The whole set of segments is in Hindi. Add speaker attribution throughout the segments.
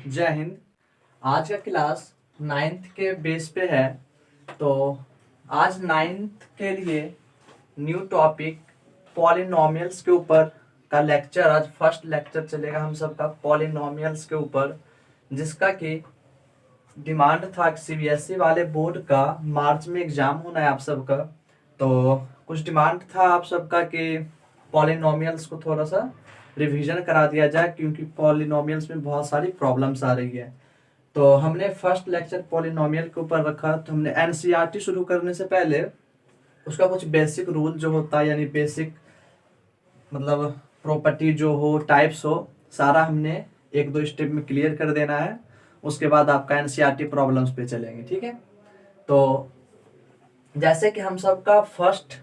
Speaker 1: जय हिंद। आज का क्लास नाइन्थ के बेस पे है। तो आज नाइन्थ के लिए न्यू टॉपिक पॉलिनोमियल्स के ऊपर का लेक्चर, आज फर्स्ट लेक्चर चलेगा हम सबका पॉलिनोमियल्स के ऊपर, जिसका कि डिमांड था कि सीबीएसई वाले बोर्ड का मार्च में एग्जाम होना है आप सबका। तो कुछ डिमांड था आप सबका कि पॉलिनोमियल्स को थोड़ा सा रिवीजन करा दिया जाए, क्योंकि पॉलिनोमियल्स में बहुत सारी प्रॉब्लम्स आ रही है। तो हमने फर्स्ट लेक्चर पॉलिनोमियल के ऊपर रखा। तो हमने एनसीईआरटी शुरू करने से पहले उसका कुछ बेसिक रूल जो होता है, यानी बेसिक मतलब प्रॉपर्टी जो हो, टाइप्स हो, सारा हमने एक दो स्टेप में क्लियर कर देना है। उसके बाद आपका एनसीईआरटी प्रॉब्लम्स पे चलेंगे, ठीक है। तो जैसे कि हम सबका फर्स्ट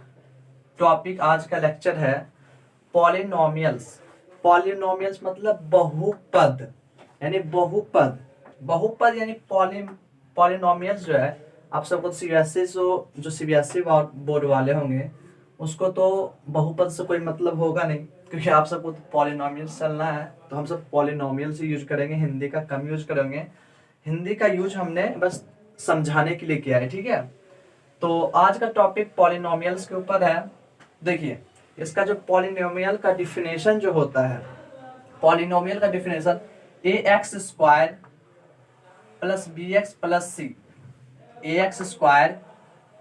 Speaker 1: टॉपिक आज का लेक्चर है पॉलिनोमियल्स। पॉलिनोमियल्स मतलब बहुपद, यानी बहुपद। बहुपद यानी पॉलिनोमियल्स जो है, आप सबको सीबीएसई जो सीबीएसई बोर्ड वाले होंगे उसको तो बहुपद से कोई मतलब होगा नहीं, क्योंकि आप सबको तो पॉलिनोमियल्स चलना है। तो हम सब पॉलिनोमियल्स ही यूज करेंगे, हिंदी का कम यूज करेंगे। हिंदी का यूज हमने बस समझाने के लिए किया है, ठीक है। तो आज का टॉपिक पॉलिनोमियल्स के ऊपर है। देखिए, इसका जो पॉलिनोमियल का डिफिनेशन जो होता है, पॉलिनोमियल का definition A X square plus B X plus C, A X square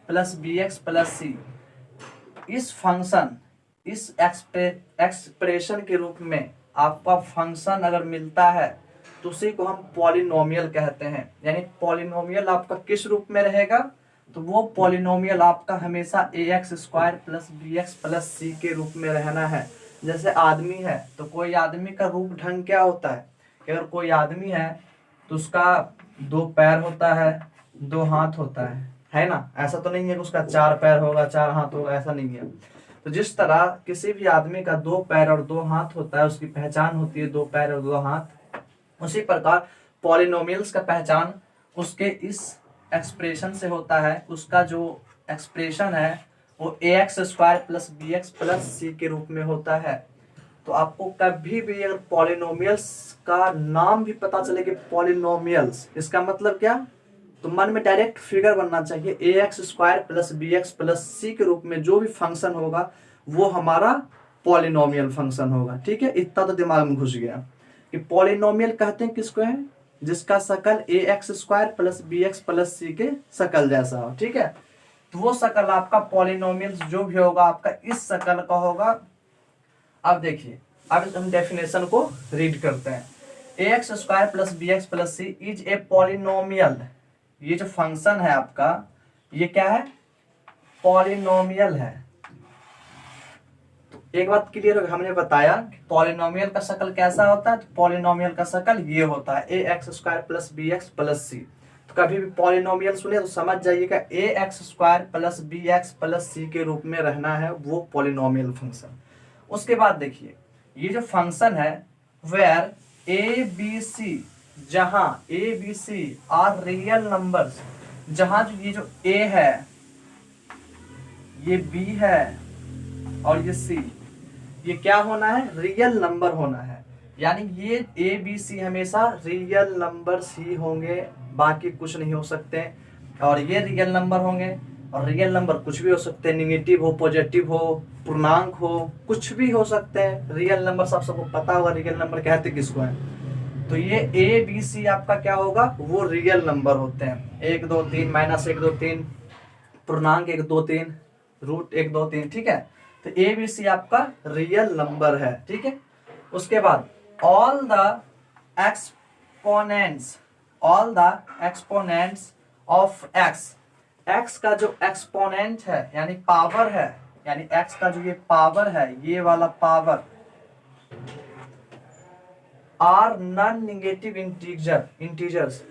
Speaker 1: plus B X plus C, इस फंक्शन, इस एक्सप्रेशन के रूप में आपका फंक्शन अगर मिलता है तो उसी को हम पॉलिनोमियल कहते हैं। यानी पॉलिनोमियल आपका किस रूप में रहेगा, तो वो पॉलिनोमियल आपका हमेशा A X square plus B X plus C के रूप में रहना है। जैसे आदमी है तो कोई आदमी का रूप ढंग क्या होता है कि अगर कोई आदमी है तो उसका दो पैर होता है, दो हाथ होता है ना। ऐसा तो नहीं है कि उसका चार पैर होगा चार हाथ होगा, ऐसा नहीं है। तो जिस तरह किसी भी आदमी का दो पैर और दो हाथ होता है, उसकी पहचान होती है दो पैर और दो हाथ, उसी प्रकार पॉलिनोमियल्स का पहचान उसके इस एक्सप्रेशन से होता है। उसका जो एक्सप्रेशन है वो A X square plus B X plus C के रूप में होता है। तो आपको कभी भी अगर पॉलिनोमियल्स का नाम भी पता चले कि पॉलिनोमियल्स, इसका मतलब क्या, तो मन में डायरेक्ट फिगर बनना चाहिए A X square plus B X plus C के रूप में जो भी फंक्शन होगा वो हमारा पॉलिनोमियल फंक्शन होगा, ठीक है। इतना तो दिमाग में घुस गया कि पॉलिनोमियल कहते हैं किसको है, जिसका शकल A X square plus B X plus C के शकल जैसा हो, ठीक है। तो वो शकल आपका पॉलिनोमियल जो भी होगा आपका इस शकल का होगा। अब देखिए, अब हम डेफिनेशन को रीड करते हैं। A X square plus B X plus C is a polynomial. ये जो फंक्शन है आपका, ये क्या है, पॉलिनोमियल है। तो एक बात क्लियर होगी, हमने बताया कि पॉलिनोमियल का शकल कैसा होता है। तो पॉलिनोमियल का शकल ये होता है A X square plus B X plus C. तो कभी भी पॉलिनोमियल सुने तो समझ जाइएगा A X square plus B X plus C के रूप में रहना है वो पॉलिनोमियल फंक्शन। उसके बाद देखिए, ये जो फंक्शन है वेयर ए बी सी, जहां A B C are real numbers, जहां ये जो ए है, ये बी है और ये सी, ये क्या होना है, रियल नंबर होना है। यानी ये ए बी सी हमेशा रियल नंबर्स ही होंगे, बाकी कुछ नहीं हो सकते। और ये रियल नंबर होंगे, और रियल नंबर कुछ भी हो सकते हैं, निगेटिव हो, पॉजिटिव हो, पूर्णांक हो, कुछ भी हो सकते हैं। रियल नंबर सबको पता होगा रियल नंबर कहते किसको है। तो ये ए बी सी आपका क्या होगा, वो रियल नंबर होते हैं। एक दो तीन, माइनस एक दो तीन, पूर्णांक एक दो तीन, रूट एक दो तीन, ठीक है। तो ए बी सी आपका रियल नंबर है, ठीक है। उसके बाद all the exponents, all the exponents of x, x का जो एक्सपोनेंट है यानी पावर है, यानी एक्स का जो ये पावर है, ये वाला power, are non negative integers,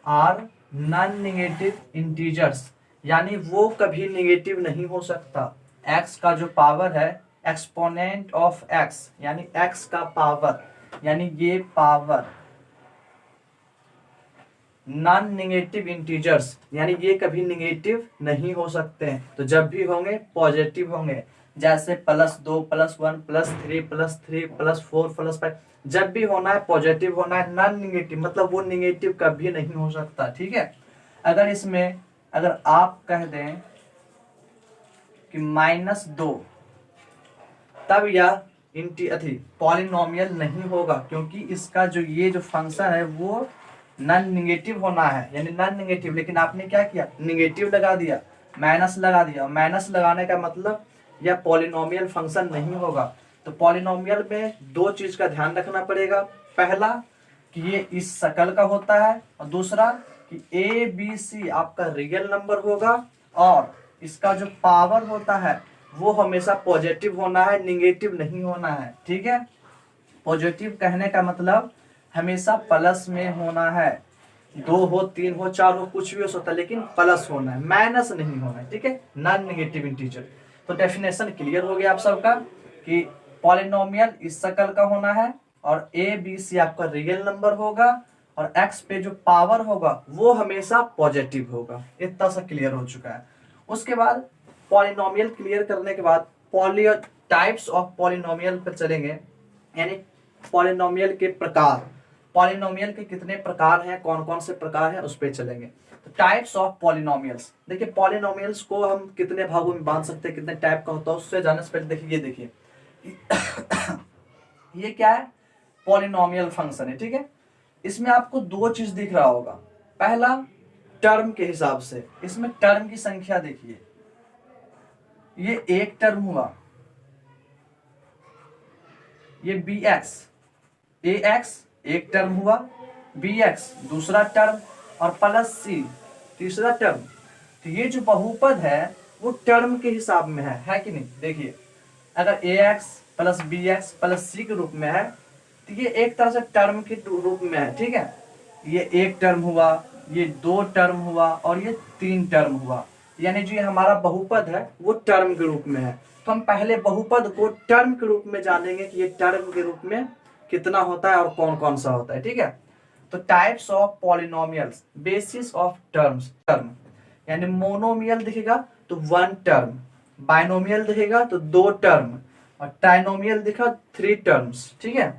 Speaker 1: are non negative integers, यानी वो कभी नेगेटिव नहीं हो सकता। एक्स का जो पावर है, एक्सपोनेंट ऑफ एक्स यानी एक्स का पावर, यानी ये पावर, नॉन नेगेटिव इंटीजर्स यानी ये कभी नेगेटिव नहीं हो सकते हैं। तो जब भी होंगे पॉजिटिव होंगे, जैसे +2 +1 +3 +3 +4 +5, जब भी होना है पॉजिटिव होना है, नॉन निगेटिव मतलब वो निगेटिव कभी नहीं हो सकता, ठीक है। अगर इसमें अगर आप कह दें कि -2, तब यह पॉलिनोमियल नहीं होगा, क्योंकि इसका जो ये जो फंक्शन है वो नॉन निगेटिव होना है, यानी नॉन निगेटिव। लेकिन आपने क्या किया, निगेटिव लगा दिया, माइनस लगा दिया। माइनस लगाने का मतलब यह पॉलिनोमियल फंक्शन नहीं होगा। तो पॉलिनोमियल में दो चीज का ध्यान रखना पड़ेगा। पहला कि ये इस शकल का होता है, और दूसरा कि ए बी सी आपका रियल नंबर होगा, और इसका जो पावर होता है वो हमेशा पॉजिटिव होना है, निगेटिव नहीं होना है, ठीक है। पॉजिटिव कहने का मतलब हमेशा प्लस में होना है, 2 हो 3 हो 4 हो कुछ भी हो सकता है, लेकिन प्लस होना है, माइनस नहीं होना है, ठीक है, नॉन नेगेटिव इंटीजर। तो डेफिनेशन क्लियर हो गया आप सबका कि पॉलिनोमियल इस शकल का होना है, और ए बी सी आपका रियल नंबर होगा, और एक्स पे जो पावर होगा वो हमेशा पॉजिटिव होगा। इतना सा क्लियर हो चुका है। उसके बाद पॉलिनोमियल क्लियर करने के बाद टाइप्स ऑफ पॉलिनोमियल पर चलेंगे, यानी पॉलिनोमियल के प्रकार, पॉलिनोमियल के कितने प्रकार हैं, कौन कौन से प्रकार हैं, उस पर चलेंगे। तो टाइप्स ऑफ पॉलिनोमियल्स, देखिए पॉलिनोमियल्स को हम कितने भागों में बांट सकते हैं, कितने टाइप का होता है, उससे जानने से पहले देखिए ये देखिए ये क्या है, पॉलिनोमियल फंक्शन है, ठीक है। इसमें आपको दो चीज दिख रहा होगा। पहला टर्म के हिसाब से, इसमें टर्म की संख्या देखिए, ये एक टर्म हुआ, ये बी एक्स, ए एक्स एक टर्म हुआ, बी एक्स दूसरा टर्म, और प्लस सी तीसरा टर्म। तो ये जो बहुपद है वो टर्म के हिसाब में है कि नहीं। देखिए अगर A X plus B X plus C के रूप में है तो ये एक तरह से टर्म के रूप में है, ठीक है। ये एक टर्म हुआ, ये दो टर्म हुआ, और ये तीन टर्म हुआ, यानी जो ये हमारा बहुपद है वो टर्म के रूप में है। तो हम पहले बहुपद को टर्म के रूप में जानेंगे कि ये टर्म के रूप में कितना होता है और कौन कौन सा होता है, ठीक है। तो types of polynomials, basis of terms, term यानी मोनोमियल दिखेगा तो वन टर्म, बाइनोमियल दिखेगा तो दो टर्म, और ट्राइनोमियल दिखा 3 टर्म्स, ठीक है।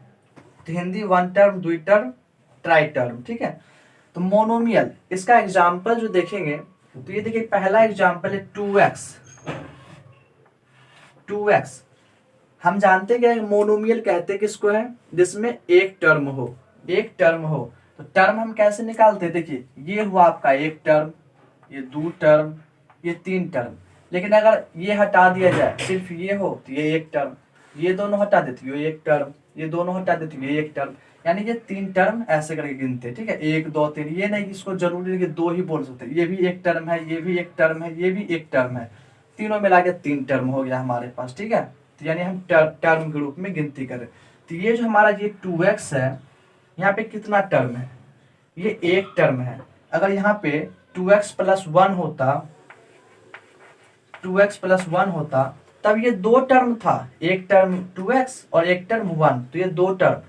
Speaker 1: तो हिंदी वन टर्म, दुई टर्म, ट्राई टर्म, ठीक है। तो मोनोमियल इसका एग्जाम्पल जो देखेंगे तो ये देखिए पहला एग्जाम्पल है 2x। 2x हम जानते हैं कि मोनोमियल कहते हैं किसको है, जिसमें एक टर्म हो, एक टर्म हो। तो टर्म हम कैसे निकालते हैं, देखिए ये हुआ आपका एक टर्म, ये दो टर्म, ये तीन टर्म। लेकिन अगर ये हटा दिया जाए, सिर्फ ये हो तो ये एक टर्म, ये दोनों हटा देते ये एक टर्म, ये दोनों हटा देते ये एक टर्म, यानी ये तीन टर्म ऐसे करके गिनते, ठीक है। 1 2 3, ये नहीं इसको जरूरी है कि दो ही बोल सकते, ये भी एक टर्म है, ये भी एक टर्म है, ये भी एक टर्म है, तीनों मिला के 3 टर्म हो गया हमारे पास, ठीक है। तो यानी हम टर्म के रूप में गिनती करें। तो ये जो हमारा ये 2x है, यहाँ पे कितना टर्म है, ये एक टर्म है। अगर यहाँ पे 2x प्लस 1 होता, 2x प्लस 1 होता तब ये दो टर्म था, एक टर्म 2x और एक टर्म 1, तो ये दो टर्म।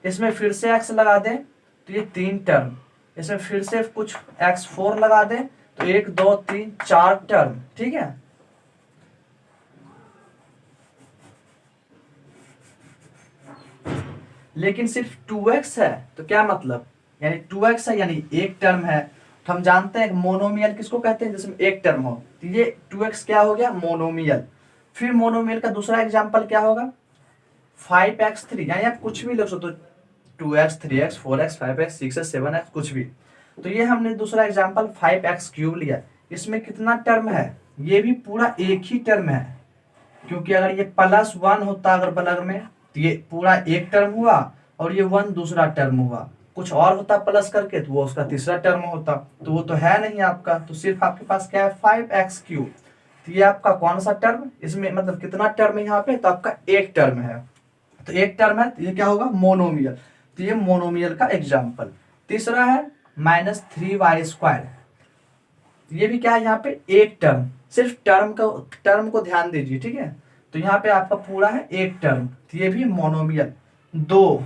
Speaker 1: इसमें फिर से x लगा दें तो ये तीन टर्म, इसमें फिर से कुछ x4 लगा दें तो 1 2 3 4 टर्म, ठीक है। लेकिन सिर्फ 2x है तो क्या मतलब, यानी 2x है यानी एक टर्म है। तो हम जानते हैं मोनोमियल किसको कहते हैं, जिसमें एक टर्म हो। तो ये 2x क्या हो गया, मोनोमियल। फिर मोनोमियल का दूसरा एग्जांपल क्या होगा, 5x3, यानी आप कुछ भी लिख सकते हो, 2x 3x 4x 5x 6x 7x कुछ भी। तो ये हमने दूसरा एग्जांपल 5x³ लिया, इसमें कितना टर्म है, ये भी पूरा एक ही टर्म है, क्योंकि अगर ये प्लस 1 होता अगर बलग में तो ये पूरा एक टर्म हुआ, और ये 1 दूसरा टर्म हुआ, कुछ और होता प्लस करके तो वो उसका तीसरा टर्म होता, तो वो तो है नहीं आपका। तो सिर्फ आपके पास क्या है, 5x³। तो ये आपका कौन सा टर्म, इसमें मतलब कितना टर्म है यहाँ पे, तो आपका एक टर्म है। तो एक टर्म है तो ये क्या होगा, मोनोमियल। तो ये मोनोमियल का एग्जाम्पल। तीसरा है -3y², ये भी क्या है, यहाँ पे एक टर्म, सिर्फ टर्म को ध्यान दीजिए, ठीक है। तो यहाँ पे आपका पूरा है एक टर्म, तो ये भी मोनोमियल। दो,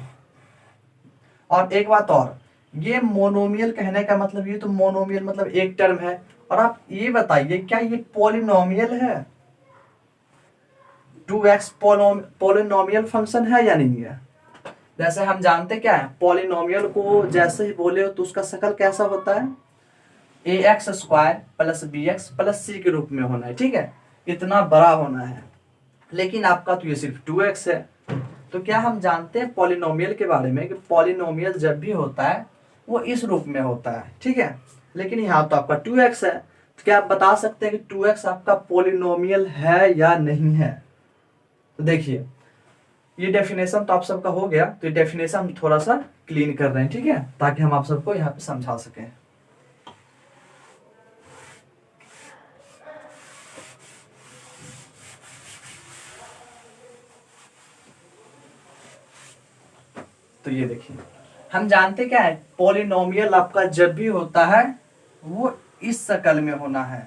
Speaker 1: और एक बात और, ये मोनोमियल कहने का मतलब, ये तो मोनोमियल मतलब एक टर्म है। और आप ये बताइए क्या ये पॉलिनोमियल है, 2x पॉलिनोमियल फंक्शन है या नहीं है, जैसे हम जानते क्या है, पॉलिनोमियल को जैसे ही बोले हो तो उसका शकल कैसा होता है, A X square plus B X plus C के रूप में होना है, ठीक है, इतना बड़ा होना है। लेकिन आपका तो ये सिर्फ 2x है। तो क्या हम जानते हैं पॉलिनोमियल के बारे में कि पॉलिनोमियल जब भी होता है वो इस रूप में होता है, ठीक है। लेकिन यहाँ तो आपका 2x है, तो क्या आप बता सकते हैं कि 2x आपका पॉलिनोमियल है या नहीं है? तो देखिए, ये डेफिनेशन तो आप सबका हो गया, तो ये डेफिनेशन हम थोड़ा सा क्लीन कर रहे हैं, ठीक है, ताकि हम आप सबको यहाँ पे समझा सकें। तो ये देखिए, हम जानते क्या है, पॉलिनोमियल आपका जब भी होता है वो इस शकल में होना है।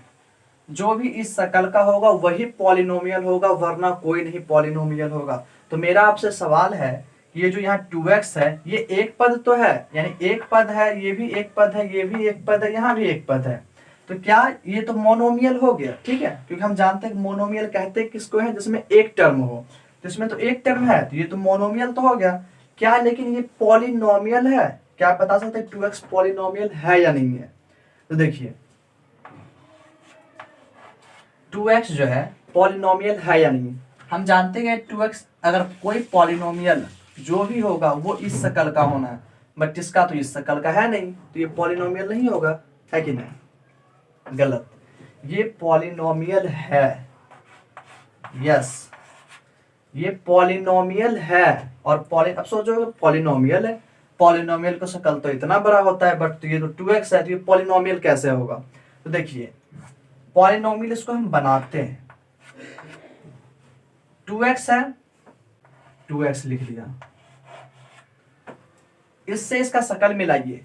Speaker 1: जो भी इस शकल का होगा वही पॉलिनोमियल होगा, वरना कोई नहीं पॉलिनोमियल होगा। तो मेरा आपसे सवाल है, ये जो यहाँ 2x है ये एक पद तो है, यानी एक पद है, ये भी एक पद है, ये भी एक पद है, यहाँ भी एक पद है, तो क्या ये तो मोनोमियल हो गया, ठीक है। क्योंकि हम जानते हैं मोनोमियल कहते हैं किसको है, जिसमें एक टर्म हो। तो इसमें तो एक टर्म है, तो ये तो मोनोमियल तो हो गया क्या। लेकिन ये पॉलिनोमियल है क्या, आप बता सकते हैं 2x पॉलिनोमियल है या नहीं है? तो देखिए 2x जो है पॉलिनोमियल है या नहीं, हम जानते हैं 2x अगर कोई पॉलिनोमियल जो भी होगा वो इस शकल का होना है, बट इसका तो इस शकल का है नहीं, तो ये पॉलिनोमियल नहीं होगा, है कि नहीं? गलत, ये पॉलिनोमियल है, यस ये पॉलिनोमियल है। और अब सोचो पॉलिनोमियल है, पॉलिनोमियल का शकल तो इतना बड़ा होता है, बट ये तो 2x है, तो ये पॉलिनोमियल कैसे होगा? तो देखिए पॉलिनोमियल इसको हम बनाते हैं, 2x है, 2x लिख लिया, इससे इसका शकल मिलाइए,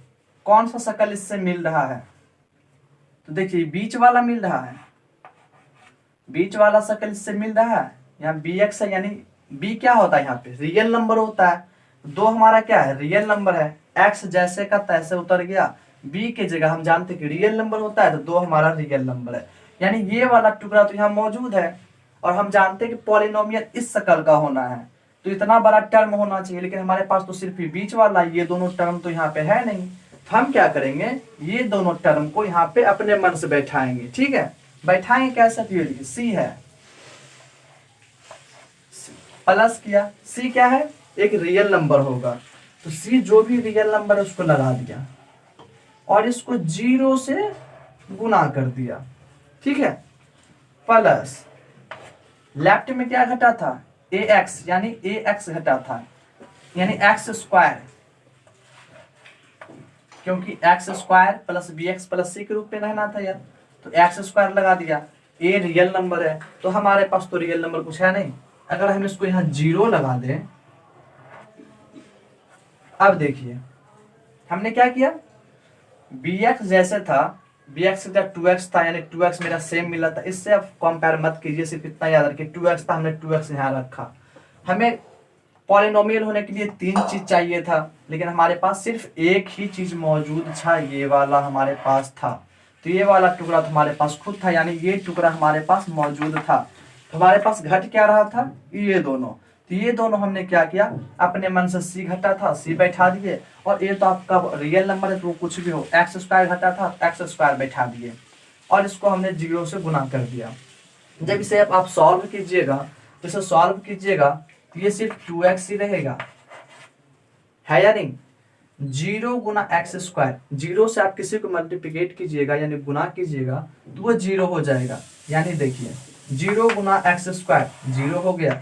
Speaker 1: कौन सा शकल इससे मिल रहा है? तो देखिए बीच वाला मिल रहा है, बीच वाला शकल इससे मिल रहा है, यहाँ bx है, यानी b क्या होता है यहाँ पे, रियल नंबर होता है। दो हमारा क्या है, रियल नंबर है, x जैसे का तैसे उतर गया, b के जगह हम जानते कि रियल नंबर होता है, तो दो हमारा रियल नंबर है, यानी ये वाला टुकड़ा तो यहाँ मौजूद है। और हम जानते हैं कि पॉलिनोमियल इस शकल का होना है, तो इतना बड़ा टर्म होना चाहिए, लेकिन हमारे पास तो सिर्फ बीच वाला, ये दोनों टर्म तो यहाँ पे है नहीं। तो हम क्या करेंगे, ये दोनों टर्म को यहाँ पे अपने मन से बैठाएंगे, ठीक है। बैठाएंगे कैसे, तो ये देखिए सी है, प्लस किया, सी क्या है, एक रियल नंबर होगा, तो सी जो भी रियल नंबर है उसको लगा दिया और इसको 0 से गुना कर दिया, ठीक है। प्लस लेफ्ट में क्या घटा था, ax, यानी ax घटा था, यानी x स्क्वायर, क्योंकि x square plus bx plus c के रूप में रहना था यार, तो x स्क्वायर लगा दिया। a रियल नंबर है, तो हमारे पास तो रियल नंबर कुछ है नहीं, अगर हम इसको यहाँ 0 लगा दें, अब देखिए हमने क्या किया, bx जैसे था, bx से 2x था, यानी 2x मेरा सेम मिला था, इससे आप कंपेयर मत कीजिए, सिर्फ इतना याद रखिए 2x था, हमने 2x यहाँ रखा। हमें पॉलिनोमियल होने के लिए 3 चीज चाहिए था, लेकिन हमारे पास सिर्फ एक ही चीज मौजूद था, ये वाला हमारे पास था, तो ये वाला टुकड़ा तो हमारे पास खुद था, यानी ये टुकड़ा हमारे पास मौजूद था। तो हमारे पास घट क्या रहा था, ये दोनों, तो ये दोनों हमने क्या किया, अपने मन से सी घटा था, सी बैठा दिए, और ये तो आपका रियल नंबर है तो कुछ भी हो, एक्स स्क्वायर घटा था, एक्स स्क्वायर बैठा दिए, और इसको हमने 0 से गुना कर दिया। जब इसे आप सॉल्व कीजिएगा, तो इसे सॉल्व कीजिएगा तो ये सिर्फ 2x ही रहेगा, है या नहीं। 0 गुना एक्स स्क्वायर, 0 से आप किसी को मल्टीप्लिकेट कीजिएगा यानी गुना कीजिएगा तो वो 0 हो जाएगा, यानी देखिए 0 गुना एक्स स्क्वायर 0 हो गया,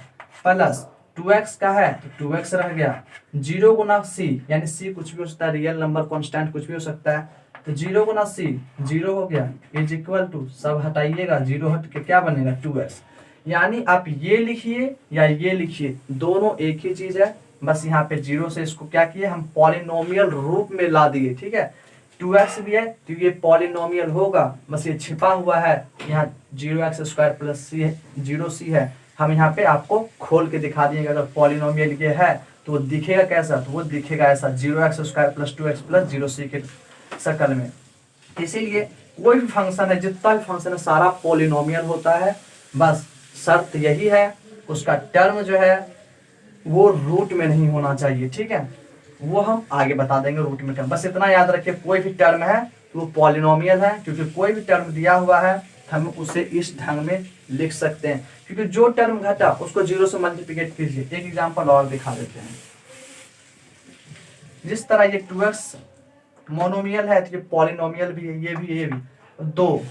Speaker 1: प्लस 2x का है तो 2x रह गया, 0 गुना c, यानी c कुछ भी हो सकता है, रियल नंबर कांस्टेंट कुछ भी हो सकता है, तो 0 गुना c 0 हो गया, इज इक्वल टू, सब हटाइएगा, 0 हट के क्या बनेगा 2x। यानी आप ये लिखिए या ये लिखिए, दोनों एक ही चीज है, बस यहाँ पे 0 से इसको क्या किए, हम पॉलिनोमियल रूप में ला दिए, ठीक है। 2x भी है तो ये पॉलिनोमियल होगा, बस ये छिपा हुआ है, यहाँ 0x स्क्वायर प्लस c है, 0c है, हम यहाँ पे आपको खोल के दिखा दिए, अगर पॉलिनोमियल ये है तो वो दिखेगा कैसा, तो वो दिखेगा ऐसा 0x square plus 2x plus 0c के शक्ल में। इसीलिए कोई भी फंक्शन है, जितना भी फंक्शन है सारा पॉलिनोमियल होता है, बस शर्त यही है उसका टर्म जो है वो रूट में नहीं होना चाहिए, ठीक है, वो हम आगे बता देंगे रूट में क्या। बस इतना याद रखिए, कोई भी टर्म है तो वो पॉलिनोमियल है, क्योंकि कोई भी टर्म दिया हुआ है हम उसे इस ढंग में लिख सकते हैं, क्योंकि जो टर्म घटा उसको 0 से मल्टीप्लिकेट कीजिए। एक एग्जांपल और दिखा देते हैं। जिस तरह ये 2x मोनोमियल है तो ये पॉलिनोमियल भी है, ये भी दो।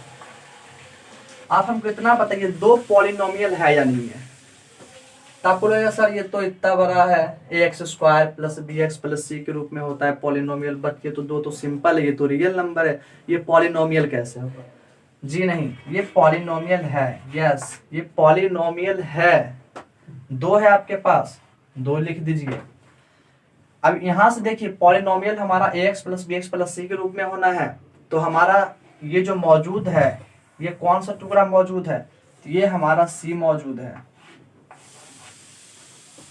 Speaker 1: आप हमको इतना बताइए, दो पॉलिनोमियल है या नहीं है? तो आपको लगेगा सर ये तो इतना बड़ा है, ax² plus bx plus c के रूप में होता है पॉलिनोमियल, बट ये तो दो तो सिंपल है, ये तो रियल नंबर है, ये पॉलिनोमियल कैसे होगा? जी नहीं, ये पॉलिनोमियल है। यस, ये पॉलिनोमियल है। दो है आपके पास, दो लिख दीजिए। अब यहां से देखिए, पॉलिनोमियल हमारा ax plus bx plus c के रूप में होना है, तो हमारा ये जो मौजूद है, ये कौन सा टुकड़ा मौजूद है? तो ये हमारा c मौजूद है,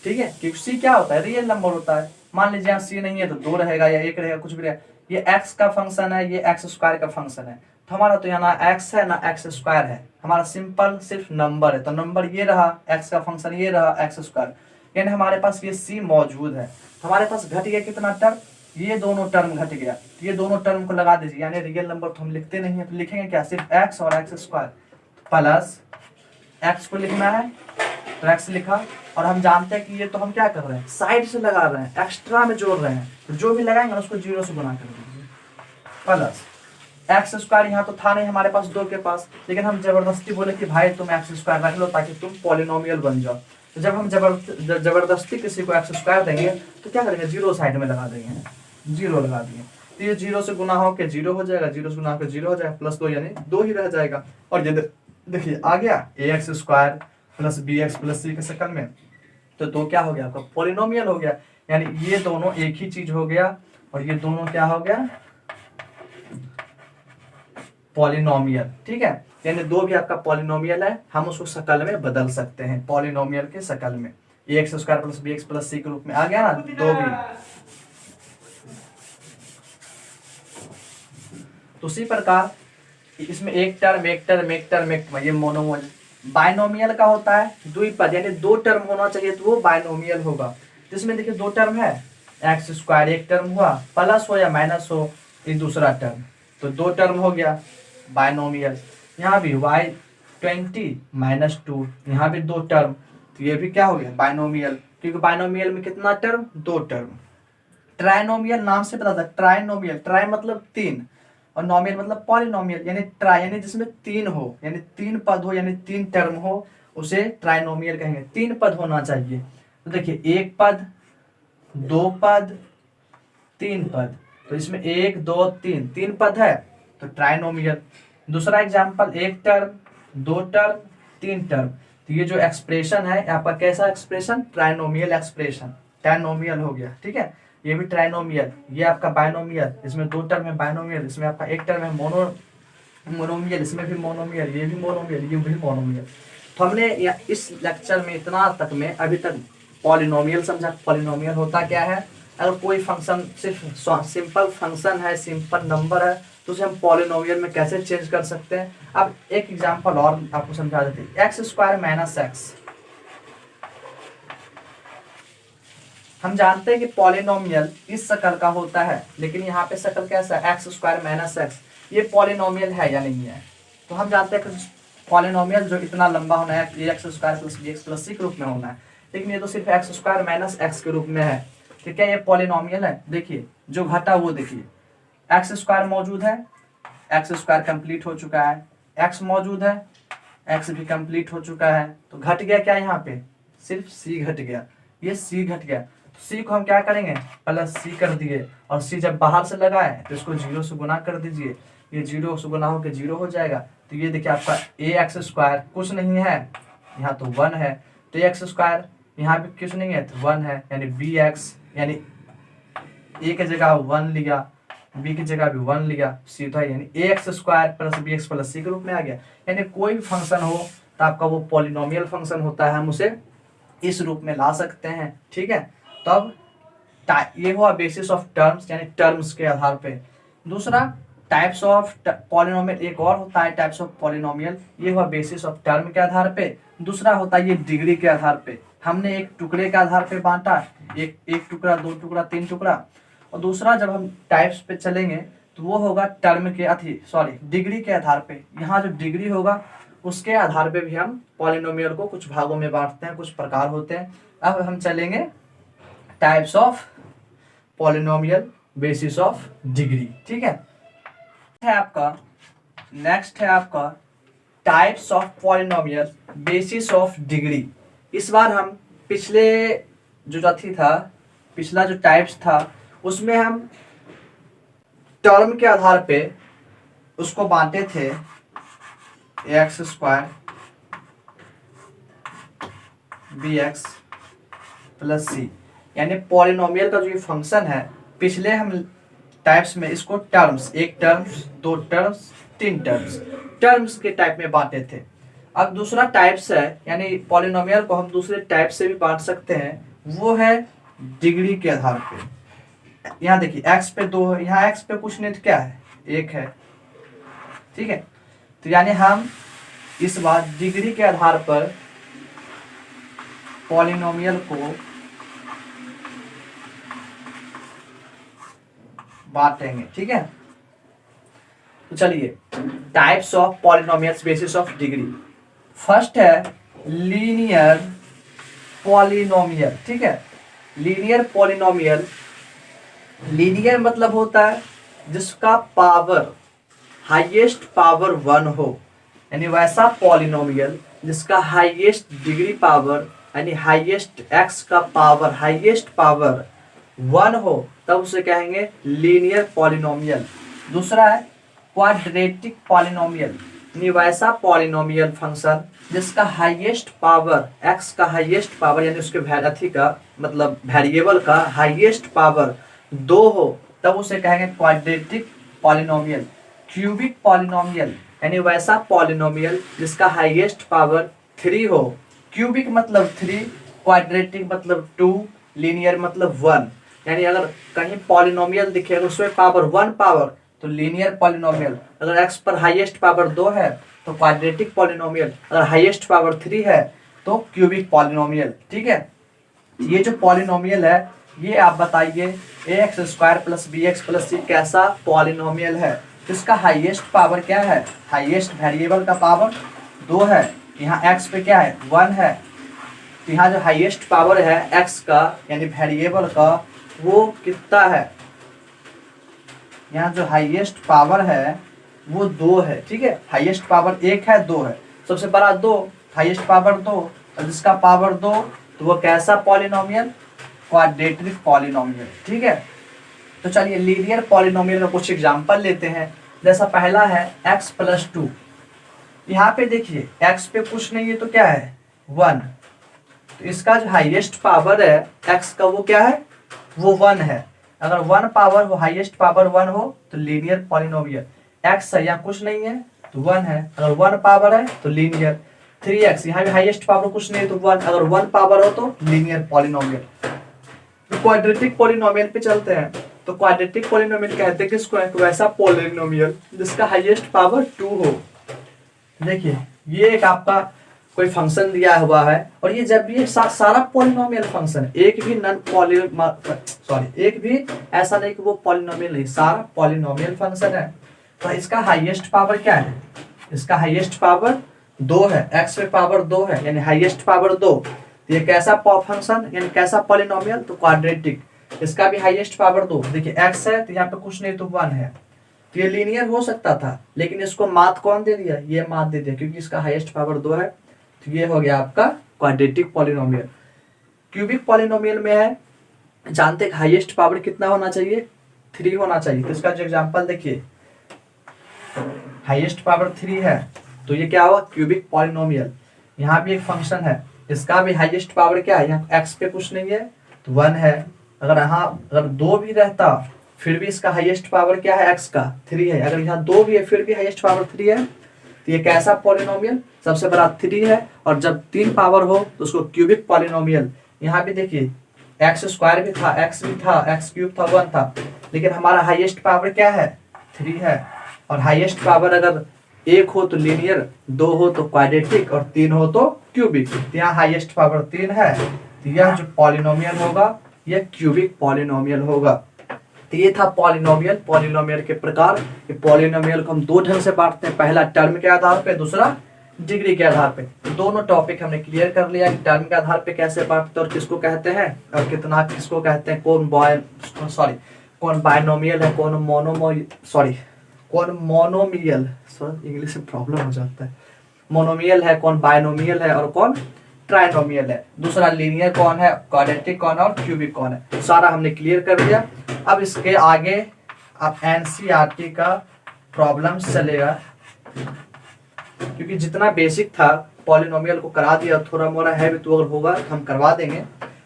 Speaker 1: ठीक है, क्योंकि c क्या होता है? रियल नंबर होता है। मान लीजिए यहाँ c नहीं है तो 2 रहेगा या 1 रहेगा, कुछ भी रहेगा। ये x का फंक्शन है, ये x² का फंक्शन है, तो हमारा तो यहाँ ना x है ना x² है, हमारा सिंपल सिर्फ नंबर है। तो नंबर ये रहा, x का फंक्शन ये रहा x², यानी हमारे पास ये c मौजूद है। तो हमारे पास घट गया कितना टर्म? ये दोनों टर्म घट गया। तो ये दोनों टर्म को लगा दीजिए, यानी रियल नंबर तो हम लिखते नहीं है, तो लिखेंगे क्या? सिर्फ x और x² प्लस x को लिखना है तो x लिखा, और हम जानते हैं कि ये तो हम क्या कर रहे हैं? साइड से लगा रहे हैं, एक्स्ट्रा में जोड़ रहे हैं, तो जो भी लगाएंगे उसको 0 से गुना कर दीजिए, प्लस x² यहाँ तो था नहीं हमारे पास 2 के पास, लेकिन हम जबरदस्ती बोले कि भाई तुम x² रख लो ताकि तुम पॉलिनोमियल बन जाओ। तो जब हम जबरदस्ती किसी को x² देंगे तो क्या करेंगे? 0 साइड में लगा देंगे, 0 लगा दिए, तो ये 0 से गुना होकर 0 हो जाएगा, 0 से गुना होकर 0 हो जाएगा, प्लस 2 यानी 2 ही रह जाएगा। और ये देखिए आ गया ax² plus bx plus c के शक्ल में, तो 2 क्या हो गया? आपका पॉलिनोमियल हो गया। यानी ये दोनों एक ही चीज हो गया, और ये दोनों क्या हो गया? पॉलिनोमियल, ठीक है। यानी 2 भी आपका पॉलिनोमियल है, हम उसको शक्ल में बदल सकते हैं, पॉलिनोमियल के शक्ल में। ax² plus bx plus c के रूप में आ गया ना 2 भी। तो उसी प्रकार इसमें एक टर्म एक टर्म एक टर्म एक टर्म, ये मोनोमियल। बाइनोमियल का होता है द्विपद, यानी 2 टर्म होना चाहिए तो वो बाइनोमियल होगा। तो इसमें देखिए 2 टर्म है, x² एक टर्म हुआ, प्लस हो या माइनस हो ये दूसरा टर्म, तो 2 टर्म हो गया बाइनोमियल। यहाँ भी y20 माइनस 2, यहाँ भी 2 टर्म, तो ये भी क्या हो गया? बाइनोमियल, क्योंकि बाइनोमियल में कितना टर्म? 2 टर्म। ट्राइनोमियल नाम से पता था, ट्राइनोमियल, ट्राई मतलब 3 और नोमियल मतलब पॉलिनोमियल, यानी ट्राई यानी जिसमें 3 हो, यानी 3 पद हो, यानी 3 टर्म हो, उसे ट्राइनोमियल कहेंगे। 3 पद होना चाहिए, तो देखिए 1 पद, 2 पद, 3 पद, तो इसमें 1 2 3 पद है तो ट्राइनोमियल। दूसरा एग्जाम्पल, 1 टर्म, 2 टर्म, 3 टर्म, तो ये जो एक्सप्रेशन है आपका कैसा एक्सप्रेशन? ट्राइनोमियल एक्सप्रेशन, ट्राइनोमियल हो गया, ठीक है। ये भी ट्राइनोमियल, ये आपका बाइनोमियल, इसमें 2 टर्म है बाइनोमियल, इसमें आपका 1 टर्म है मोनोमियल, इसमें भी मोनोमियल, ये भी मोनोमियल, ये भी मोनोमियल। तो हमने इस लेक्चर में इतना तक में अभी तक पॉलिनोमियल समझा। पॉलिनोमियल होता क्या है? अगर कोई फंक्शन सिर्फ सिंपल फंक्शन है, सिंपल नंबर है, तो उसे हम पॉलिनोमियल में कैसे चेंज कर सकते हैं। अब एक एग्जांपल और आपको समझा देते हैं, x² माइनस x। हम जानते हैं कि पॉलिनोमियल इस शक्ल का होता है, लेकिन यहाँ पे शक्ल कैसा है? x² minus x। ये पॉलिनोमियल है या नहीं है? तो हम जानते हैं कि पॉलिनोमियल जो इतना लंबा होना है ये x² plus bx plus c के रूप में होना है, लेकिन ये तो सिर्फ x² माइनस x के रूप में है, तो क्या ये पॉलिनोमियल है? देखिए जो घटा वो देखिए, x² मौजूद है, x² कंप्लीट हो चुका है, x मौजूद है, x भी कंप्लीट हो चुका है, तो घट गया क्या? यहाँ पे सिर्फ c घट गया, ये c घट गया, तो c को हम क्या करेंगे? प्लस c कर दिए, और c जब बाहर से लगा है तो इसको 0 से गुना कर दीजिए, ये 0 से गुना होकर 0 हो जाएगा। तो ये देखिए आपका ax² कुछ नहीं है, यहाँ तो 1 है, तो x² यहाँ पे कुछ नहीं है तो 1 है, यानी bx, यानी a की जगह 1 लिया, b की जगह भी 1 लिया, सीधा यानी ax² plus bx plus c के रूप में आ गया। यानी कोई भी फंक्शन हो तो आपका वो पॉलिनोमियल फंक्शन होता है, हम उसे इस रूप में ला सकते हैं, ठीक है। तो अब ये हुआ बेसिस ऑफ टर्म्स, यानी टर्म्स के आधार पे। दूसरा टाइप्स ऑफ पॉलिनोमियल एक और होता है टाइप्स ऑफ पॉलिनोमियल, ये हुआ बेसिस ऑफ टर्म के आधार पे, दूसरा होता है ये डिग्री के आधार पे। हमने एक टुकड़े के आधार पे बांटा, एक टुकड़ा, दो टुकड़ा, तीन टुकड़ा, और दूसरा जब हम टाइप्स पे चलेंगे तो वो होगा टर्म के डिग्री के आधार पे। यहाँ जो डिग्री होगा उसके आधार पे भी हम पॉलिनोमियल को कुछ भागों में बांटते हैं, कुछ प्रकार होते हैं। अब हम चलेंगे types of polynomial basis of degree, ठीक है आपका नेक्स्ट है आपका types of polynomial basis of degree. इस बार हम पिछले पिछला जो टाइप्स था उसमें हम टर्म के आधार पे उसको बांटे थे X square B X plus C, यानी पॉलिनोमियल का जो ये फंक्शन है पिछले हम टाइप्स में इसको टर्म्स, एक टर्म्स, दो टर्म्स, तीन टर्म्स के टाइप में बांटे थे। अब दूसरा टाइप्स है, यानी पॉलिनोमियल को हम दूसरे टाइप से भी बांट सकते हैं, वो है डिग्री के आधार पे। यहाँ देखिए x पे 2 है, यहाँ x पे कुछ नहीं तो क्या है, 1 है, ठीक है। तो यानी हम इस बार डिग्री के आधार पर पॉलिनोमियल को बांटेंगे, ठीक है। तो चलिए types of polynomials basis of degree. First है लीनियर पॉलिनोमियल, ठीक है। लीनियर पॉलिनोमियल, लीनियर मतलब होता है जिसका पावर हाईएस्ट पावर 1 हो, यानी वैसा पॉलिनोमियल जिसका हाईएस्ट डिग्री पावर यानी हाईएस्ट एक्स का पावर हाईएस्ट पावर 1 हो, तब उसे कहेंगे लीनियर पॉलिनोमियल। दूसरा है क्वाड्रेटिक पॉलिनोमियल, यानी वैसा पॉलिनोमियल फंक्शन जिसका हाईएस्ट पावर एक्स का हाईएस्ट पावर यानी उसके वैल्यू का मतलब वेरिएबल का हाईएस्ट पावर 2 हो, तब उसे कहेंगे क्वाड्रेटिक पॉलिनोमियल। क्यूबिक पॉलिनोमियल, यानी वैसा पॉलिनोमियल जिसका हाईएस्ट पावर 3 हो। क्यूबिक मतलब 3, क्वाड्रेटिक मतलब 2, लीनियर मतलब 1। यानी अगर कहीं पॉलिनोमियल दिखे अगर उसमें पावर 1 पावर तो लीनियर पॉलिनोमियल, अगर x पर हाईएस्ट पावर 2 है तो क्वाड्रेटिक पॉलिनोमियल, अगर हाईएस्ट पावर 3 है तो क्यूबिक पॉलिनोमियल, ठीक है। ये जो पॉलिनोमियल है ये आप बताइए ax square plus B X plus C कैसा पॉलिनोमियल है, इसका हाईएस्ट पावर क्या है, हाईएस्ट वेरिएबल का पावर 2 है, यहाँ x पे क्या है 1 है, तो यहाँ जो हाईएस्ट पावर है x का यानी वेरिएबल का वो कितना है, यहाँ जो हाईएस्ट पावर है वो 2 है, ठीक है। हाईएस्ट पावर 1 है 2 है, सबसे बड़ा 2, हाईएस्ट पावर 2 और जिसका पावर 2 तो वो कैसा पॉलिनोमियल, क्वाड्रेटिक पॉलिनोमियल, ठीक है। तो चलिए लीनियर पॉलिनोमियल का कुछ एग्जांपल लेते हैं। जैसा पहला है x प्लस 2, यहाँ पे देखिए x पे कुछ नहीं है तो क्या है 1, तो इसका जो हाईएस्ट पावर है x का वो क्या है, वो 1 है। अगर 1 पावर हो, हाईएस्ट पावर 1 हो तो लीनियर पॉलिनोमियल। x है यहाँ कुछ नहीं है तो 1 है, अगर 1 पावर है तो लीनियर। 3x यहाँ भी हाईएस्ट पावर कुछ नहीं है तो 1, अगर 1 पावर हो तो लीनियर पॉलिनोमियल। क्वाड्रेटिक पॉलिनोमियल पे चलते हैं। तो क्वाड्रेटिक पॉलिनोमियल कहते हैं किसको, है वैसा पॉलिनोमियल जिसका हाईएस्ट पावर 2 हो। देखिए ये एक आपका कोई फंक्शन दिया हुआ है और ये जब भी सारा पॉलिनोमियल फंक्शन, एक भी ऐसा नहीं कि वो पॉलिनोमियल नहीं, सारा पॉलिनोमियल फंक्शन है। तो इसका हाईएस्ट पावर क्या है, इसका हाईएस्ट पावर 2 है, x पे पावर 2 है यानी हाईएस्ट पावर 2। ये कैसा फंक्शन यानी कैसा पॉलिनोमियल, तो क्वाड्रेटिक, इसका भी हाईएस्ट पावर 2। देखिए x है तो यहाँ पे कुछ नहीं तो 1 है, तो ये लीनियर हो सकता था लेकिन इसको मात कौन दे दिया, ये मात दे दिया क्योंकि इसका हाईएस्ट पावर 2 है। तो ये हो गया आपका क्वाड्रेटिक पॉलिनोमियल। क्यूबिक पॉलिनोमियल में है, जानते हैं हाईएस्ट पावर कितना होना चाहिए, 3 होना चाहिए। तो इसका जो एग्जांपल देखिए हाईएस्ट पावर 3 है तो ये क्या हुआ क्यूबिक पॉलिनोमियल। यहाँ भी एक फंक्शन है, इसका भी हाईएस्ट पावर क्या है, यहाँ x पे कुछ नहीं है तो 1 है, अगर यहाँ अगर 2 भी रहता फिर भी इसका हाईएस्ट पावर क्या है x का 3 है, अगर यहाँ 2 भी है फिर भी हाईएस्ट पावर 3 है। तो ये कैसा पॉलिनोमियल, सबसे बड़ा 3 है और जब 3 पावर हो तो उसको क्यूबिक पॉलिनोमियल। यहाँ भी देखिए एक्स स्क्वायर भी था, एक्स भी था, एक्स क्यूब था, 1 था, लेकिन हमारा हाईएस्ट पावर क्या है 3 है। और हाईएस्ट पावर अगर 1 हो तो लीनियर, 2 हो तो क्वाड्रेटिक और 3 हो तो क्यूबिक। तो यहाँ हाईएस्ट पावर 3 है, तो यह जो पॉलिनोमियल होगा यह क्यूबिक पॉलिनोमियल होगा। तो ये था पॉलिनोमियल, पॉलिनोमियल के प्रकार। ये पॉलिनोमियल को हम दो ढंग से बांटते हैं, पहला टर्म के आधार पे, दूसरा डिग्री के आधार पे। तो दोनों टॉपिक हमने क्लियर कर लिया कि टर्म के आधार पे कैसे बांटते हैं और किसको कहते हैं और कितना किसको कहते हैं, कौन बायनोमियल है, कौन मोनोमियल, इंग्लिश में प्रॉब्लम हो जाता है, मोनोमियल है, कौन बायनोमियल है और कौन ट्राइनोमियल है, दूसरा लीनियर कौन है, क्वाड्रेटिक कौन है और क्यूबिक कौन है, सारा हमने क्लियर कर दिया। अब इसके आगे अब एनसीईआरटी का प्रॉब्लम चलेगा, क्योंकि जितना बेसिक था पॉलिनोमियल को करा दिया, थोड़ा मोड़ा है भी तो अगर होगा हम करवा देंगे,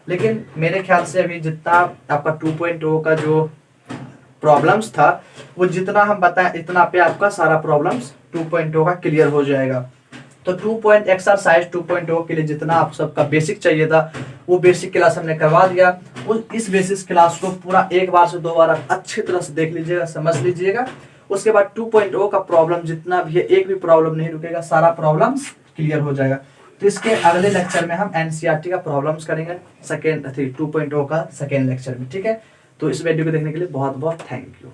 Speaker 1: लेकिन मेरे ख्याल से अभी जितना आपका 2.0 का जो प्रॉब्लम्स था वो जितना हम बताएं इतना पे आपका सारा प्रॉब्लम्स 2.0 का क्लियर हो जाएगा। तो एक्सरसाइज 2.0 के लिए जितना आप सबका बेसिक चाहिए था वो बेसिक क्लास हमने करवा दिया। इस बेसिक क्लास को पूरा एक बार से 2 बार आप अच्छी तरह से देख लीजिएगा, समझ लीजिएगा। उसके बाद 2.0 का प्रॉब्लम जितना भी है, एक भी प्रॉब्लम नहीं रुकेगा, सारा प्रॉब्लम्स क्लियर हो जाएगा। तो इसके अगले लेक्चर में हम एनसीईआरटी का प्रॉब्लम्स करेंगे 2.0 का सेकेंड लेक्चर में, ठीक है। तो इस वीडियो को देखने के लिए बहुत बहुत थैंक यू।